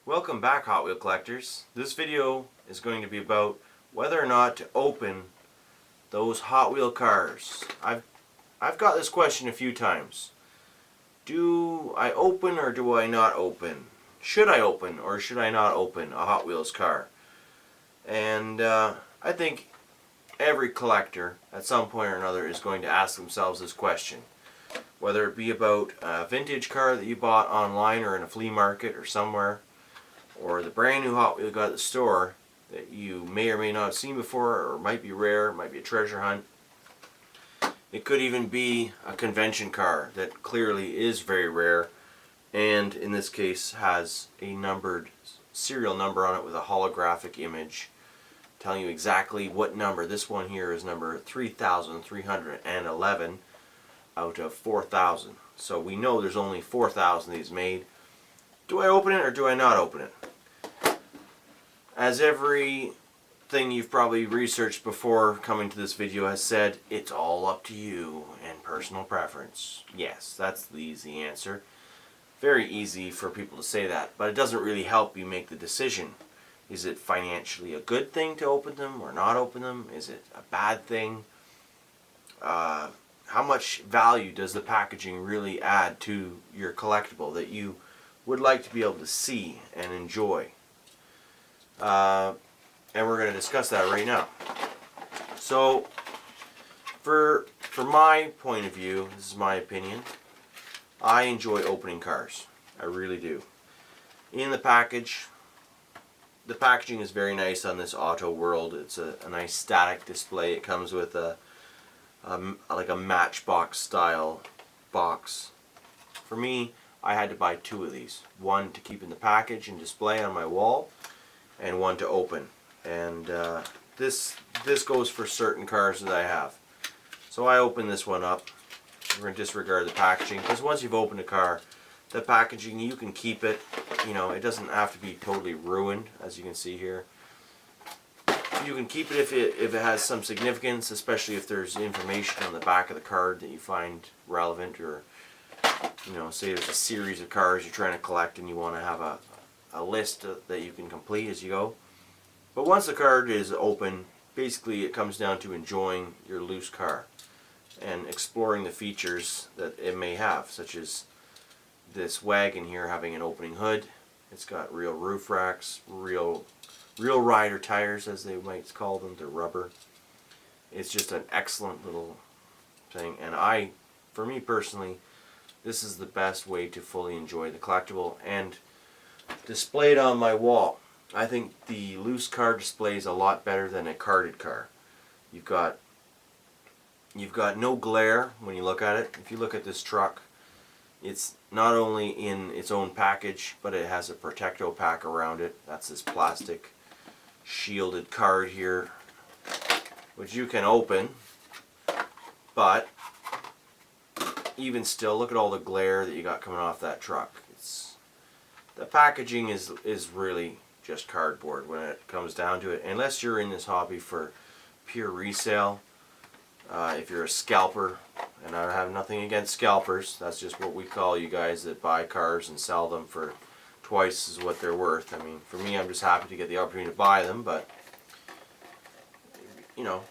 Welcome back, Hot Wheel collectors. This video is going to be about whether or not to open those Hot Wheel cars. I've got this question a few times. Do I open or do I not open? Should I open or should I not open a Hot Wheels car? And I think every collector at some point or another is going to ask themselves this question. Whether it be about a vintage car that you bought online or in a flea market or somewhere, or the brand new Hot Wheel you got at the store that you may or may not have seen before, or might be rare, might be a treasure hunt. It could even be a convention car that clearly is very rare, and in this case has a numbered serial number on it with a holographic image telling you exactly what number. This one here is number 3,311 out of 4,000. So we know there's only 4,000 of these made. Do I open it or do I not open it? As everything you've probably researched before coming to this video has said, it's all up to you and personal preference. Yes, that's the easy answer. Very easy for people to say that, but it doesn't really help you make the decision. Is it financially a good thing to open them or not open them? Is it a bad thing? How much value does the packaging really add to your collectible that you would like to be able to see and enjoy? And we're going to discuss that right now. So, from my point of view, this is my opinion, I enjoy opening cars. I really do. In the package, the packaging is very nice on this Auto World. It's a nice static display. It comes with like a matchbox style box. For me, I had to buy two of these. One to keep in the package and display on my wall, and one to open. And this goes for certain cars that I have. So I open this one up. We're going to disregard the packaging, because once you've opened a car, the packaging, you can keep it. You know, it doesn't have to be totally ruined, as you can see here. You can keep it if it has some significance, especially if there's information on the back of the card that you find relevant, or you know, say there's a series of cars you're trying to collect and you want to have a list that you can complete as you go. But once the card is open, basically it comes down to enjoying your loose car and exploring the features that it may have, such as this wagon here having an opening hood. It's got real roof racks, real rider tires, as they might call them. They're rubber. It's just an excellent little thing, and for me personally, this is the best way to fully enjoy the collectible and display it on my wall. I think the loose car display is a lot better than a carded car. You've got no glare when you look at it. If you look at this truck, it's not only in its own package, but it has a protecto pack around it. That's this plastic shielded card here, which you can open, but even still, look at all the glare that you got coming off that truck. The packaging is really just cardboard when it comes down to it, unless you're in this hobby for pure resale. If you're a scalper, and I have nothing against scalpers, that's just what we call you guys that buy cars and sell them for twice as what they're worth. I mean, for me, I'm just happy to get the opportunity to buy them, but you know,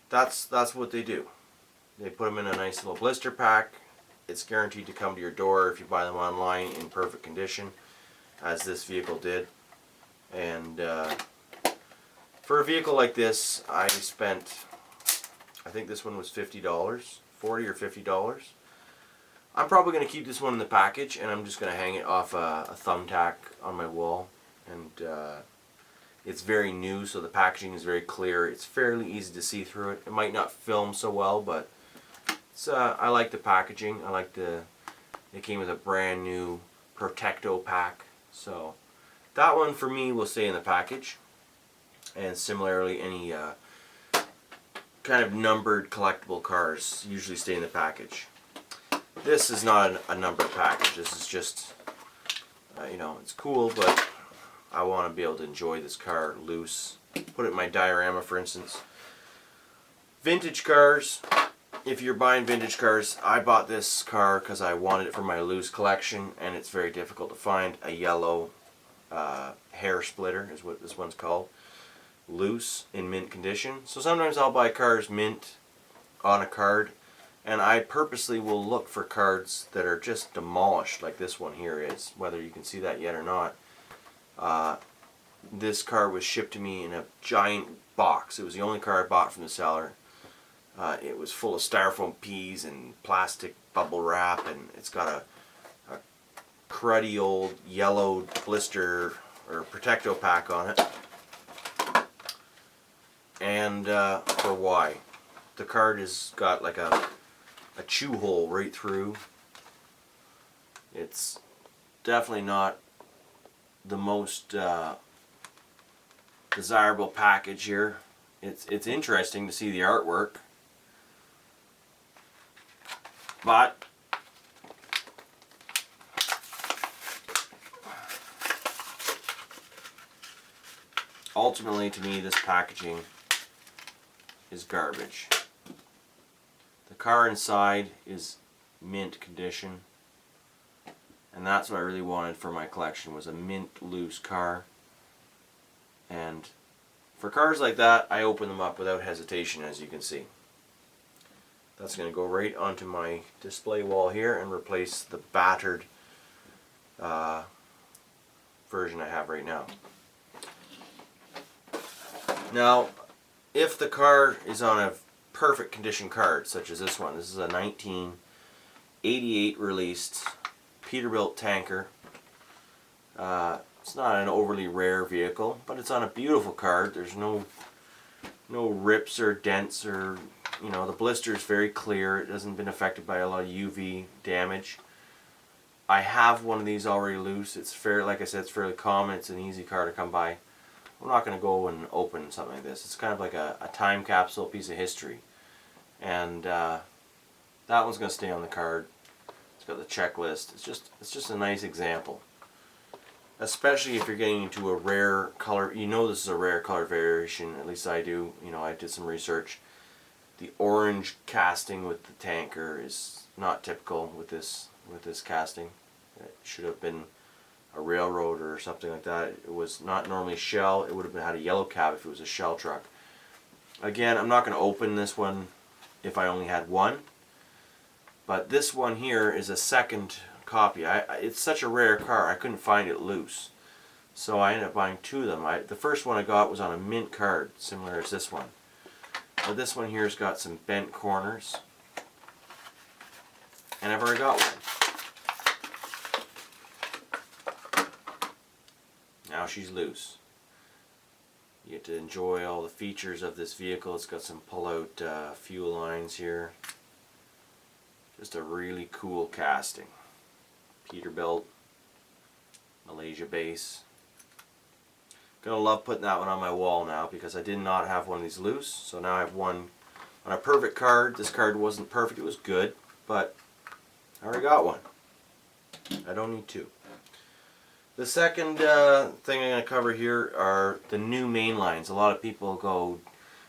that's what they do. They put them in a nice little blister pack. It's guaranteed to come to your door if you buy them online in perfect condition, as this vehicle did. And for a vehicle like this, I spent, I think this one was $50, $40 or $50. I'm probably going to keep this one in the package, and I'm just going to hang it off a thumbtack on my wall. And it's very new, so the packaging is very clear. It's fairly easy to see through it. It might not film so well, but I like the packaging. I like it came with a brand new protecto pack. So that one for me will stay in the package. And similarly, any kind of numbered collectible cars usually stay in the package. This is not a numbered package. This is just, you know, it's cool, but I want to be able to enjoy this car loose. Put it in my diorama, for instance. Vintage cars, if you're buying vintage cars, I bought this car because I wanted it for my loose collection, and it's very difficult to find a yellow hair splitter, is what this one's called, loose in mint condition. So sometimes I'll buy cars mint on a card, and I purposely will look for cards that are just demolished, like this one here is, whether you can see that yet or not. This car was shipped to me in a giant box. It was the only car I bought from the seller. It was full of styrofoam peas and plastic bubble wrap, and it's got a cruddy old yellow blister or Protecto pack on it. And for why? The card has got like a chew hole right through. It's definitely not the most desirable package here. It's interesting to see the artwork, but ultimately, to me, this packaging is garbage. The car inside is mint condition, and that's what I really wanted for my collection, was a mint loose car. And for cars like that, I open them up without hesitation, as you can see. That's going to go right onto my display wall here and replace the battered version I have right now. Now, if the car is on a perfect condition card, such as this one, this is a 1988 released Peterbilt tanker. It's not an overly rare vehicle, but it's on a beautiful card. There's no rips or dents, or the blister is very clear. It hasn't been affected by a lot of UV damage. I have one of these already loose. It's like I said, it's fairly common. It's an easy car to come by. I'm not going to go and open something like this. It's kind of like a time capsule piece of history, and that one's going to stay on the card. It's got the checklist. It's just a nice example. Especially if you're getting into a rare color, this is a rare color variation, at least I do. I did some research. The orange casting with the tanker is not typical with this casting. It should have been a railroad or something like that. It was not normally shell. It would have had a yellow cab if it was a shell truck. Again, I'm not going to open this one if I only had one, but this one here is a second copy. It's such a rare car, I couldn't find it loose, so I ended up buying two of them. The first one I got was on a mint card, similar as this one, but this one here's got some bent corners, and I've already got one. Now she's loose. You get to enjoy all the features of this vehicle. It's got some pull-out fuel lines here. Just a really cool casting. Peterbilt, Malaysia base. Gonna love putting that one on my wall now, because I did not have one of these loose, so now I have one on a perfect card. This card wasn't perfect, it was good, but I already got one. I don't need two. The second thing I'm going to cover here are the new main lines. A lot of people go,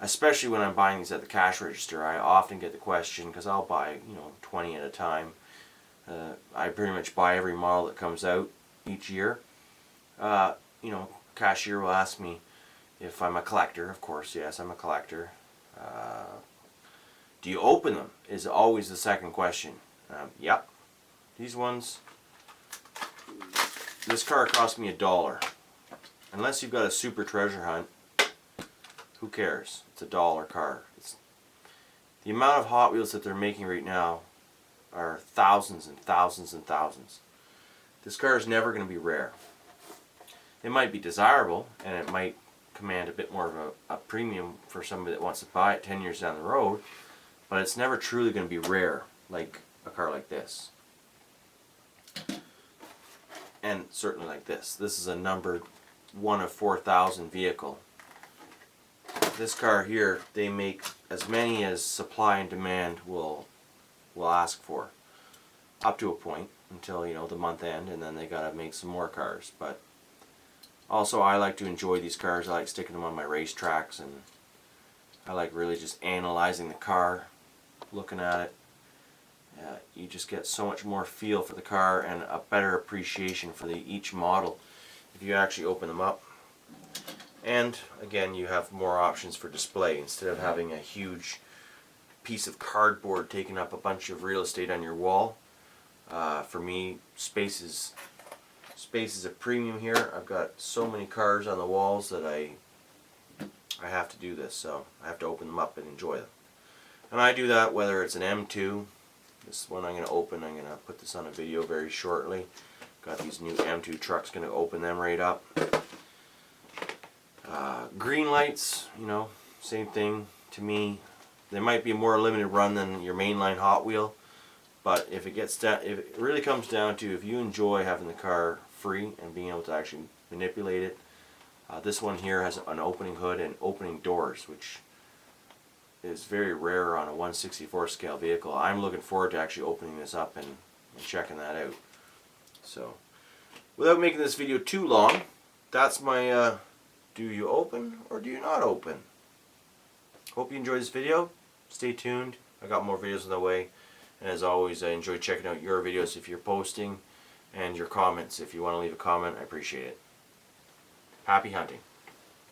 especially when I'm buying these at the cash register, I often get the question, because I'll buy 20 at a time. I pretty much buy every model that comes out each year. Cashier will ask me if I'm a collector. Of course, yes, I'm a collector. Do you open them? Is always the second question. Yep. These ones. This car cost me $1. Unless you've got a super treasure hunt, who cares? It's $1 car. The amount of Hot Wheels that they're making right now are thousands and thousands and thousands. This car is never going to be rare. It might be desirable, and it might command a bit more of a premium for somebody that wants to buy it 10 years down the road, but it's never truly going to be rare like a car like this. And certainly like this. This is a numbered 1 of 4,000 vehicle. This car here, they make as many as supply and demand will ask for, up to a point, until the month end, and then they gotta make some more cars. But also, I like to enjoy these cars. I like sticking them on my race tracks, and I like really just analyzing the car, looking at it. You just get so much more feel for the car and a better appreciation for each model if you actually open them up. And again, you have more options for display instead of having a huge piece of cardboard taking up a bunch of real estate on your wall. For me, space is a premium here. I've got so many cars on the walls that I have to do this, so I have to open them up and enjoy them. And I do that whether it's an M2. This one I'm going to open. I'm going to put this on a video very shortly. Got these new M2 trucks, going to open them right up. Green lights, you know, same thing to me. They might be a more limited run than your mainline Hot Wheel, but if it really comes down to if you enjoy having the car free and being able to actually manipulate it, this one here has an opening hood and opening doors, which is very rare on a 1/64 scale vehicle. I'm looking forward to actually opening this up and checking that out. So, without making this video too long, that's my do you open or do you not open? Hope you enjoyed this video. Stay tuned. I got more videos on the way. And as always, I enjoy checking out your videos if you're posting and your comments. If you want to leave a comment, I appreciate it. Happy hunting.